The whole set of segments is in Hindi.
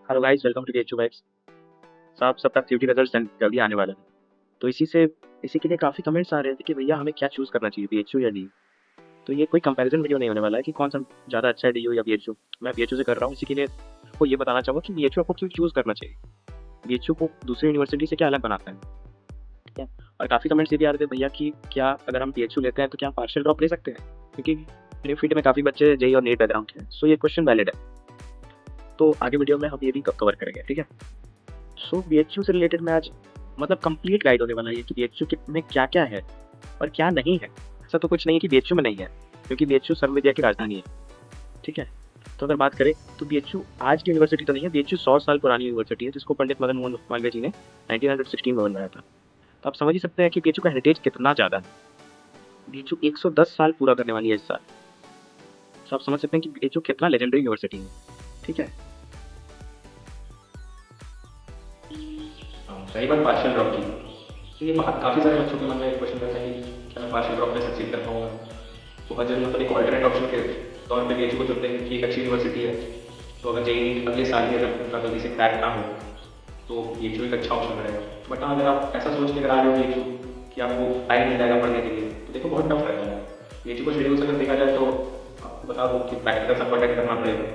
Hello guys, welcome to BHU vibes. साहब सबका सीयूटी रिजल्ट जल्दी आने वाला है। तो इसी के लिए काफ़ी कमेंट्स आ रहे थे कि भैया हमें क्या चूज़ करना चाहिए, बीएचयू या डी। तो ये कोई कंपैरिजन वीडियो नहीं होने वाला है कि कौन सा ज़्यादा अच्छा है, डीयू या बीएचयू। मैं बीएचयू से कर रहा हूँ, इसी के लिए आपको ये बताना चाहूँगा कि बीएचयू आपको क्यों चूज़ करना चाहिए, बीएचयू को दूसरी यूनिवर्सिटी से क्या अलग बनाता है। ठीक है। और काफ़ी कमेंट्स ये भी आ रहे थे भैया कि क्या अगर हम बीएचयू लेते हैं तो क्या पार्शियल ड्रॉप ले सकते हैं, क्योंकि मेरे फील्ड में काफ़ी बच्चे जेई और नीट बैकग्राउंड के हैं। सो ये क्वेश्चन वैलिड है। तो आगे वीडियो में हम ये भी कवर करेंगे। ठीक है। सो बीएचयू से रिलेटेड मैं आज मतलब कंप्लीट गाइड होने वाला है कि बीएचयू में क्या क्या है और क्या नहीं है। ऐसा तो कुछ नहीं है कि बीएचयू में नहीं है, क्योंकि बीएचयू सर्व विद्या की राजधानी है। ठीक है। तो अगर बात करें तो बीएचयू आज की यूनिवर्सिटी तो नहीं है, बीएचयू 100 साल पुरानी यूनिवर्सिटी है, जिसको पंडित मदन मोहन मालवीय जी ने 1916 में बनवाया था। तो आप समझ ही सकते हैं कि बीएचयू का हेरिटेज कितना ज़्यादा है। बीएचयू 110 साल पूरा करने वाली है इस साल। तो आप समझ सकते हैं कि बीएचयू कितना लेजेंडरी यूनिवर्सिटी है। ठीक है। रही बात पार्शियल ड्रॉप की, तो ये बात काफ़ी सारे बच्चों के मन में क्वेश्चन रहता है कि क्या मैं पार्शियल ड्रॉप में सक्सीड कर पाऊंगा। तो हर जगह मतलब एक ऑल्टरनेट ऑप्शन के तौर पे बीएचयू को चुनते हैं कि एक अच्छी यूनिवर्सिटी है। तो अगर जेईई अगले साल ही अगर उनका जल्दी से क्रैक ना हो तो बीएचयू एक अच्छा ऑप्शन रहेगा। बट हाँ, अगर आप ऐसा सोच के अगर आ रहे हो बीएचयू कि आपको टाइम मिल जाएगा पढ़ने के लिए, तो देखो बहुत टफ रहेगा। बीएचयू को शेड्यूल से अगर देखा जाए तो आपको बता दूँ कि प्रैक्टिकल आपको अटेंड करना पड़ेगा।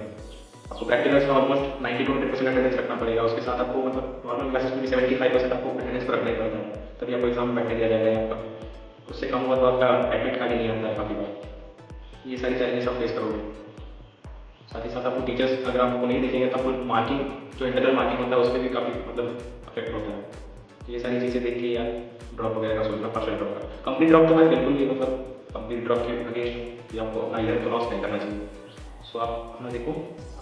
आपको प्रैक्टिकल्स में ऑलमोस्ट 90 to 100% अटेंडेंस रखना पड़ेगा। उसके साथ आपको मतलब नॉर्मल क्लासेस में भी 75% आपको अटेंडेंस को रखना ही पड़ता है, तभी आपको एग्जाम बैठने दिया जाएगा आपका। उससे कम हुआ तो आपका एडमिट कार्ड ही नहीं आता है काफ़ी बार। ये सारी चैलेंजेस आप फेस करोगे। साथ ही साथ आपको टीचर्स अगर आपको नहीं देखेंगे तो आपको मार्किंग, जो इंटरनल मार्किंग होता है उस पर भी काफ़ी मतलब अफेक्ट होता है। तो ये सारी चीज़ें देख के यार ड्रॉप वगैरह का सोचना, पार्शियल ड्रॉप का। कंप्लीट ड्रॉप तो मैं बिल्कुल भी मतलब कंप्लीट ड्रॉप के अगेंस्ट ये आपको अपना ईयर क्रॉस नहीं करना चाहिए। सो आप अपना देखो,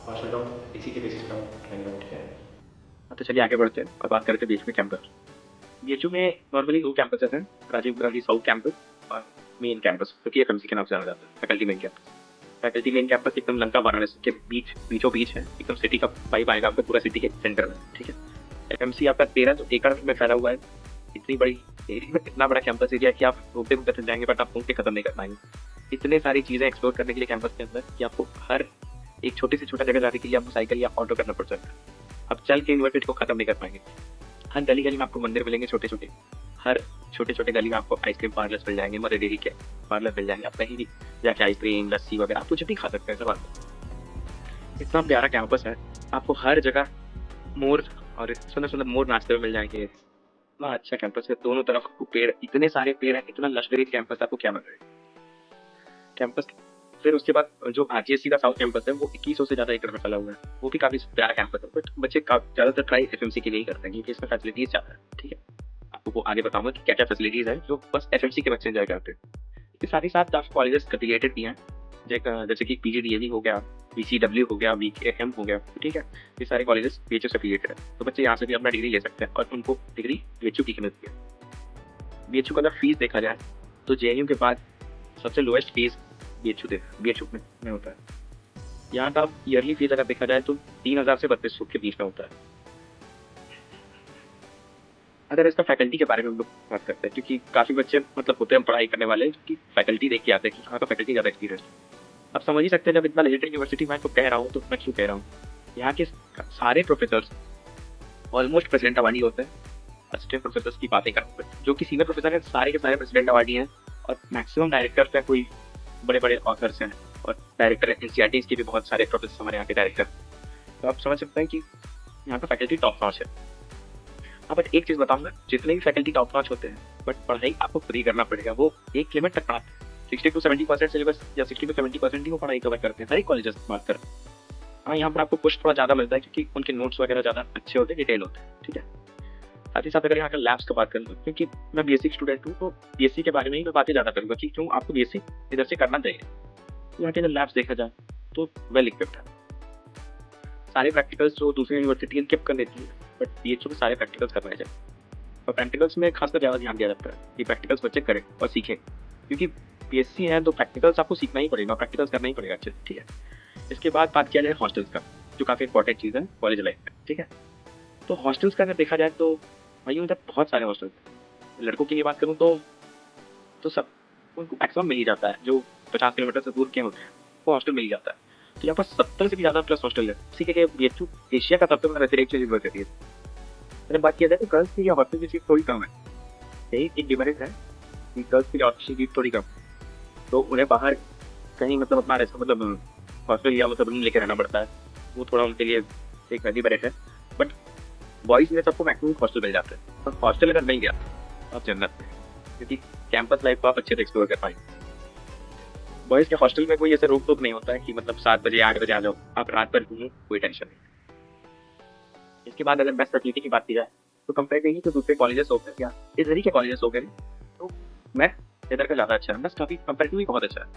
पार्शियल ड्रॉप इसी के बेसिस पर ट्राई करो। ठीक है। हाँ, तो चलिए आगे बढ़ते हैं और बात करते हैं बीएचयू कैंपस। बीएचयू में नॉर्मली दो कैंपस हैं, राजीव गांधी साउथ कैंपस और मेन कैंपस, जो कि एफएमसी के नाम से जाना जाता है, faculty main campus. Faculty main campus एकदम लंका वाराणसी के बीचों बीच है, एकदम सिटी का पाइप आएगा आपका पूरा सिटी के सेंटर में। ठीक है। एफएमसी आपका 13 एकड़ में फैला हुआ है। इतनी बड़ी इतना बड़ा कैंपस एरिया कि आप घूमते घूमते थक जाएंगे, बट आप घूम के खत्म नहीं कर पाएंगे। इतने सारी चीज़ें एक्सप्लोर करने के लिए कैंपस के अंदर कि आपको हर एक छोटी से छोटा जगह जाने के लिए आपको साइकिल या ऑटो करना पड़ सकता है। आप चल के यूनिवर्सिटी को खत्म नहीं कर पाएंगे। हर गली गली में आपको मंदिर मिलेंगे छोटे छोटे। हर छोटे छोटे गली में आपको आइसक्रीम पार्लर्स मिल जाएंगे, मदर डेयरी के पार्लर मिल जाएंगे। आप कहीं भी जाके आइसक्रीम लस्सी वगैरह आप कुछ भी खा सकते हैं सब आप। इतना प्यारा कैंपस है। आपको हर जगह मोर और सुंदर सुंदर मोर नाचते हुए मिल जाएंगे। इतना अच्छा कैंपस है, दोनों तरफ आपको पेड़, इतने सारे पेड़ हैं, इतना लग्जरी कैंपस, आपको क्या बताएं कैंपस। फिर उसके बाद जो आरजीएससी का साउथ कैंपस है वो 2100 से ज़्यादा एकड़ में फैला हुआ है। वो भी काफ़ी प्यारा कैंपस है, बट बच्चे ज़्यादातर ट्राई एफएमसी के लिए ही करते हैं क्योंकि इसमें फैसिलिटीज़ ज़्यादा है। ठीक है। आपको वो आगे बताऊंगा कि क्या क्या फैसिलिटीज़ है जो बस एफएमसी के बच्चे एंजॉय करते हैं। इसके साथ ही साथ काफ़ी कॉलेजेस एफिलिएटेड भी हैं, जैसे कि पीजीडीएवी हो गया, बीसीडब्ल्यू हो गया, बीकेएम हो गया। ठीक है। ये सारे कॉलेजेस बीएचयू से एफिलिएटेड है, तो बच्चे यहाँ से भी अपना डिग्री ले सकते हैं और उनको डिग्री बीएचयू की मिलती है। बीएचयू का अगर फीस देखा जाए तो जेएनयू के बाद सबसे लोएस्ट फीस बीएचयू में होता है। यहाँ का ईयरली फीस अगर देखा जाए तो 3000 से 3200 के बीच में होता है। अगर इसका फैकल्टी के बारे में हम लोग बात करते हैं, क्योंकि काफ़ी बच्चे मतलब होते हैं पढ़ाई करने वाले कि फैकल्टी देख के आते हैं कि हाँ, तो फैकल्टी ज़्यादा एक्सपीरियंस। आप समझ ही सकते हैं, जब इतना लेजेंडरी यूनिवर्सिटी मैं तो कह रहा हूँ, तो मैं क्यों कह रहा हूँ। यहाँ के सारे प्रोफेसर्स ऑलमोस्ट प्रेसिडेंट अवार्डी होते हैं। असिस्टेंट प्रोफेसर्स की बातें करते हैं, जो कि सीनियर प्रोफेसर हैं, सारे के सारे प्रेसिडेंट अवार्डी हैं। और मैक्सिमम डायरेक्टर्स हैं, कोई बड़े बड़े ऑथर्स हैं और डायरेक्टर एनसीईआरटी के भी बहुत सारे प्रोफेसर हमारे यहाँ के डायरेक्टर। तो आप समझ सकते हैं कि यहाँ का फैकल्टी टॉप नॉच है। हाँ, बट एक चीज़ बताऊंगा, जितने भी फैकल्टी टॉप नॉच होते हैं, बट पढ़ाई आपको फ्री करना पड़ेगा। वो एक लिमिट तक पढ़ाते हैं, 60 to 70% सिलेबस या 60 to 70% ही वो पढ़ाई कवर करते हैं, सारी कॉलेजेस बात कर। हाँ, यहाँ पर आपको पुश थोड़ा ज़्यादा मिलता है क्योंकि उनके नोट्स वगैरह ज़्यादा अच्छे होते हैं, डिटेल होते हैं। ठीक है। साथ ही साथ अगर यहाँ का लैब्स की बात करूँ, क्योंकि मैं बीएससी स्टूडेंट हूँ, तो बीएससी के बारे में ही मैं बातें ज़्यादा करूँगा कि क्यों आपको बीएससी इधर से करना चाहिए। यहाँ के अगर लैब्स देखा जाए तो वेल इक्विप्ड है। सारे प्रैक्टिकल्स जो दूसरी यूनिवर्सिटी स्किप कर देती है, बट बीएचयू में सारे प्रैक्टिकल्स करवाए जाए। और प्रैक्टिकल्स में खासकर ज़्यादा ध्यान दिया जाता है कि प्रैक्टिकल्स बच्चे करें और सीखें, क्योंकि बीएससी है तो प्रैक्टिकल्स आपको सीखना ही पड़ेगा, प्रैक्टिकल्स करना ही पड़ेगा अच्छे से। ठीक है। इसके बाद बात किया जाए हॉस्टल्स का, जो काफ़ी इंपॉर्टेंट चीज़ है कॉलेज लाइफ में। ठीक है। तो हॉस्टल्स का अगर देखा जाए तो भाई उधर बहुत सारे हॉस्टल्स हैं। लड़कों की ये बात करूँ तो सब उनको मैक्सिमम मिल ही जाता है, जो 50 किलोमीटर से दूर के होते हैं वो हॉस्टल मिल ही जाता है। तो यहाँ पर 70 से भी ज़्यादा प्लस हॉस्टल है। इसी के BHU एशिया का सबसे बड़ा रेसिडेंशियल यूनिवर्सिटी है। मैंने बात किया जाए तो गर्ल्स की यहाँ हॉस्टल की फीस थोड़ी कम है। यही एक डिफरेंस है कि गर्ल्स की हॉस्टल की फीस थोड़ी कम, तो उन्हें बाहर कहीं मतलब अपना ऐसा मतलब हॉस्टल या मतलब रूम लेके रहना पड़ता है, वो थोड़ा उनके लिए एक नदी बरेट है। बट बॉयज़ में सबको मैक्सिमम हॉस्टल मिल जाते हैं, और हॉस्टल अगर नहीं गया आप जन्नत में, क्योंकि कैंपस लाइफ को आप अच्छे से एक्सप्लोर कर पाएंगे। बॉयज़ के हॉस्टल में कोई ऐसे रोक टोक नहीं होता है कि मतलब 7 बजे 8 बजे आ जाओ, आप रात भर घूमो, कोई टेंशन नहीं। इसके बाद अगर बेस्ट फैसिलिटी की बात की जाए तो कंपेरेटिवली तो दूसरे कॉलेजेस हो गए या इधर ही के कॉलेजेस हो गए, तो मैं इधर का ज़्यादा अच्छा है। बस काफ़ी कंपेरेटिवली बहुत अच्छा है,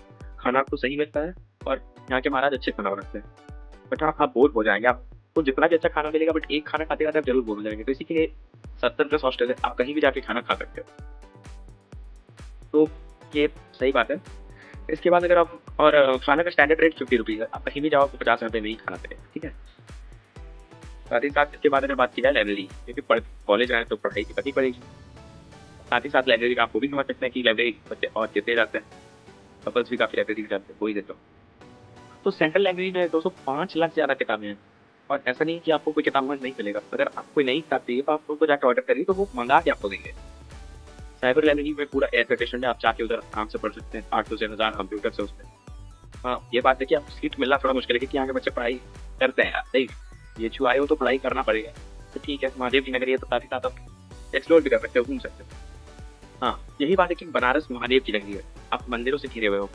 खाना आपको सही मिलता है और यहाँ के महाराज अच्छे खाना बनाते हैं। बट हाँ, आप बोर हो जाएंगे, आपको जितना भी अच्छा खाना मिलेगा बट एक खाना खाते खाते आप जरूर बोर हो जाएंगे। तो इसी के लिए 70 प्लस हॉस्टल है, आप कहीं भी जाके खाना खा सकते हो, तो ये सही बात है। इसके बाद अगर आप और खाने का स्टैंडर्ड रेट 50 रुपीज़ है, आप कहीं भी जाओ आपको 50 रुपये में ही खाना पड़ेगा, ठीक है। साथ ही साथ इसके बाद अगर बात की जाए लाइब्रेरी, क्योंकि कॉलेज आए तो पढ़ाई की करनी पड़ेगी। साथ ही साथ लाइब्रेरी का आपको भी समझ सकते हैं कि लाइब्रेरी बच्चे और कितने जाते हैं, कपल्स भी काफ़ी लाइब्रेरी जाते हैं, कोई देता हूँ। तो सेंट्रल लाइब्रेरी में 205 लाख से ज़्यादा किताबें हैं, और ऐसा नहीं कि आपको कोई किताब नहीं मिलेगा। अगर आपको कोई नई किताब चाहिए तो आप उनको जाकर ऑर्डर करिए, तो वो मंगा के आपको देंगे। साइबर लाइब्रेरी में पूरा एयर कंडीशन है, आप जाके उधर आराम से पढ़ सकते हैं। 800 से 1000 कंप्यूटर से उसमें। हाँ, ये बात है कि आपको सीट मिलना थोड़ा मुश्किल है, क्योंकि यहाँ के बच्चे पढ़ाई करते हैं यार, नहीं BHU आए हो तो पढ़ाई करना पड़ेगा। तो ठीक है, महादेव की नगरी है तो साथ ही साथ आप एक्सप्लोर भी कर सकते हो, घूम सकते हो। हाँ, यही बात है कि बनारस महादेव की नगरी है, आप मंदिरों से घिरे हुए हो।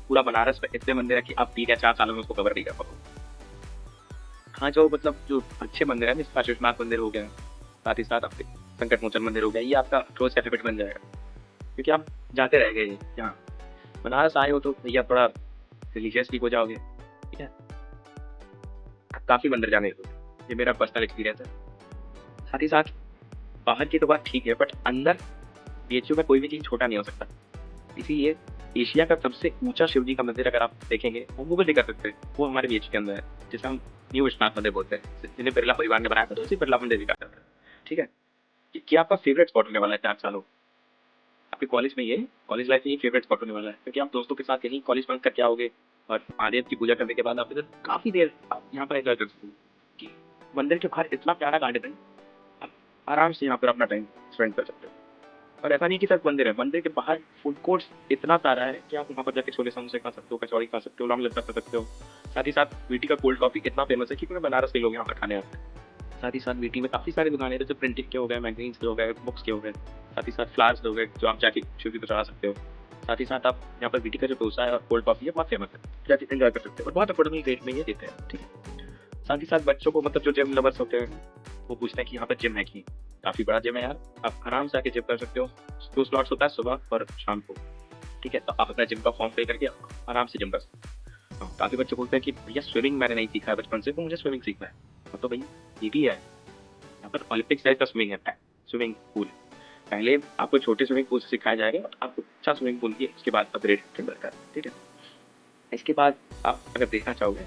पूरा बनारस में इतने मंदिर है कि आप 3 या 4 सालों में उसको कवर नहीं कर पाओगे। हाँ, जो मतलब जो अच्छे मंदिर है, जैसे काशी विश्वनाथ मंदिर हो गया, साथ ही साथ आपके संकट मोचन मंदिर हो गया, ये आपका रोज का फेवरेट बन जाएगा, क्योंकि आप जाते रह गए यहाँ बनारस आए हो तो भैया थोड़ा रिलीजियस भी हो जाओगे, ठीक है। काफ़ी मंदिर जाने को, ये मेरा पर्सनल एक्सपीरियंस है। साथ ही साथ बाहर की तो बात ठीक है, बट अंदर BHU में कोई भी चीज़ छोटा नहीं हो सकता। इसीलिए एशिया का सबसे ऊंचा शिव जी का मंदिर अगर आप देखेंगे, वो गूगल भी कर सकते हैं, वो हमारे BHU के अंदर है, जिसे हम न्यू विश्वनाथ मंदिर बोलते हैं, जिन्हें बिरला परिवार ने बनाया था, तो उसी बिरला मंदिर भी कहा जाता है, ठीक है। क्या आपका फेवरेट स्पॉट होने वाला है 4 सालों आपके कॉलेज में, ये कॉलेज लाइफ में ये फेवरेट स्पॉट होने वाला है, क्योंकि आप दोस्तों के साथ यहीं कॉलेज बंक करके आओगे, और महादेव की पूजा करने के बाद आप इधर काफ़ी देर आप यहाँ पर एंजॉय कर सकते हो कि मंदिर के बाहर इतना प्यारा गार्डन है, आप आराम से यहाँ पर अपना टाइम स्पेंड कर सकते हो। और ऐसा नहीं कि सिर्फ मंदिर है, मंदिर के बाहर फूड कोर्ट इतना सारा है कि आप वहाँ पर जाके छोले समोसे खा सकते हो, कचौड़ी खा सकते हो, लौंग लस्सा खा सकते हो। साथ ही साथ वीटी का कोल्ड कॉफी इतना फेमस है कि पूरे बनारस के लोग यहाँ पर खाने आते हैं। साथ ही साथ वीटी में काफ़ी सारी दुकानें, जैसे प्रिंटिंग के हो गए, मैगजीन्स के हो गए, बुक्स के हो गए, साथ ही साथ फ्लावर्स हो गए जो आप जाके शिव को चढ़ा सकते हो। साथ ही साथ आप यहाँ पर वीटी का जो डोसा है और कोल्ड कॉफी है बहुत फेमस है, जाके एंजॉय कर सकते हो, और बहुत अफोर्डेबल रेट में ये देते हैं, ठीक है। साथ ही साथ बच्चों को मतलब जो जिम लवर्स होते हैं वो पूछते हैं कि यहाँ पर जिम है कि, काफ़ी बड़ा जिम है यार, आप आराम से आके जिम कर सकते हो। 2 स्लॉट्स होता है, सुबह और शाम को, ठीक है। तो आप अपना जिम का फॉर्म पे करके आराम से जिम कर सकते हो। काफ़ी बच्चे बोलते हैं कि भैया स्विमिंग मैंने नहीं सीखा है बचपन से, तो मुझे स्विमिंग सीखना है। तो भैया ये भी है, यहाँ पर ओलंपिक साइज का स्विमिंग है, स्विमिंग पूल। पहले आपको छोटे स्विमिंग पूल से सिखाया जाएगा, और आपको अच्छा स्विमिंग पूल किए उसके बाद अपग्रेड करता है, ठीक है। इसके बाद आप अगर देखना चाहोगे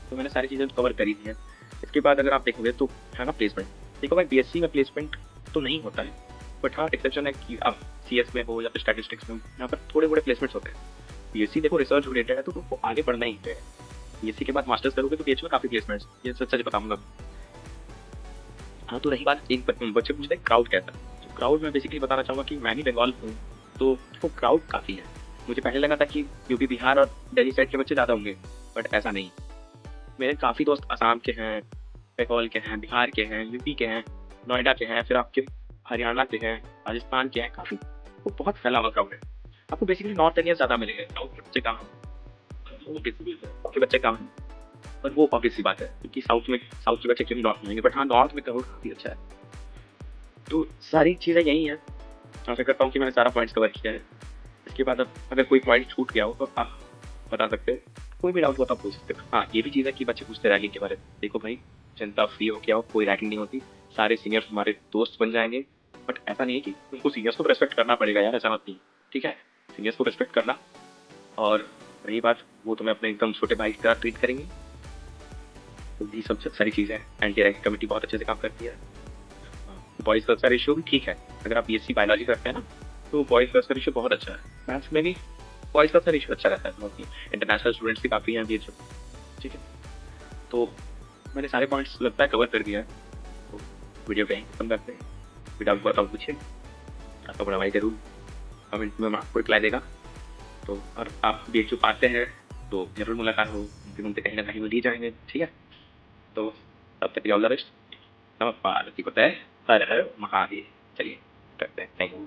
तो मैंने सारी चीज़ें कवर करी दी हैं। इसके बाद अगर आप देखोगे तो है ना प्लेसमेंट, देखो भाई BSc में प्लेसमेंट तो नहीं होता है, बट हाँ एक्सेप्शन है कि आप CS में हो या फिर स्टैटिस्टिक्स में हो, यहाँ पर थोड़े बड़े प्लेसमेंट्स होते हैं। BSc देखो रिसर्च रिलेटेड है, तो तुमको आगे बढ़ना ही है। BSc के बाद मास्टर्स करोगे तो BHU में काफ़ी प्लेसमेंट्स, ये सच बताऊँगा। हाँ, तो रही बात, एक बच्चे पूछते हैं क्राउड कैसा है, तो क्राउड में बेसिकली बताना चाहूँगा कि मैं ही बंगाल हूँ, तो वो क्राउड काफ़ी है। मुझे पहले लगा था कि यूपी बिहार और दिल्ली साइड के बच्चे ज़्यादा होंगे, बट ऐसा नहीं। मेरे काफ़ी दोस्त असम के हैं, बंगाल के हैं, बिहार के हैं, यूपी के हैं, नोएडा के हैं, फिर आपके हरियाणा के हैं, राजस्थान के हैं, काफ़ी वो बहुत फैला हुआ क्राउड है। आपको बेसिकली नॉर्थ इंडिया ज़्यादा मिलेंगे, साउथ के बच्चे कम के बच्चे कम हैं, पर वो ऑब्वियस सी बात है, क्योंकि साउथ के बच्चे क्यों नॉर्थ में आएंगे, बट हाँ नॉर्थ में क्राउड काफ़ी अच्छा है। तो सारी चीज़ें यही हैं, आशा करता हूँ कि मैंने सारा पॉइंट्स कवर किया है। इसके बाद अब अगर कोई पॉइंट छूट गया हो तो आप बता सकते हो, कोई भी डाउट हो तो आप पूछ सकते हो। हाँ, ये भी चीज़ है कि बच्चे पूछते रैगिंग के बारे में, देखो भाई चिंता फ्री हो क्या हो, कोई रैगिंग नहीं होती, सारे सीनियर्स हमारे दोस्त बन जाएंगे। बट ऐसा नहीं है कि उनको सीनियर्स को रेस्पेक्ट करना पड़ेगा यार, ऐसा मत नहीं, ठीक है। सीनियर्स को रेस्पेक्ट करना, और रही बात वो तुम्हें अपने एकदम छोटे भाई की तरह ट्रीट करेंगे, तो ये सब सारी चीज़ें एंटी रैगिंग कमेटी बहुत अच्छे से काम करती है। बॉयज़ गर्ल्स का रेशियो भी ठीक है, अगर आप BSc बायोलॉजी करते हैं ना तो बॉयज़ गर्ल्स का रेशियो बहुत अच्छा है। मैथ्स में भी बॉयज़ गर्ल्स का रेशियो अच्छा रहता है, बहुत ही इंटरनेशनल स्टूडेंट्स भी काफ़ी हैं BHU। ठीक है, तो मैंने सारे पॉइंट्स लगता है कवर कर दिया है। तो वीडियो कहीं खत्म करते हैं। फिर आप बताओ पूछिए, आपका बड़ा भाई जरूर कमेंट में आपको रिप्लाई देगा। तो और आप BHU पाते हैं तो जरूर मुलाकात हो, फिर उनसे कहीं ना कहीं मिल ही जाएंगे, ठीक है। तो तब तक ऑल द बेस्ट। नमः पार्वती पते हर हर महादेव। चलिए करते हैं, थैंक यू।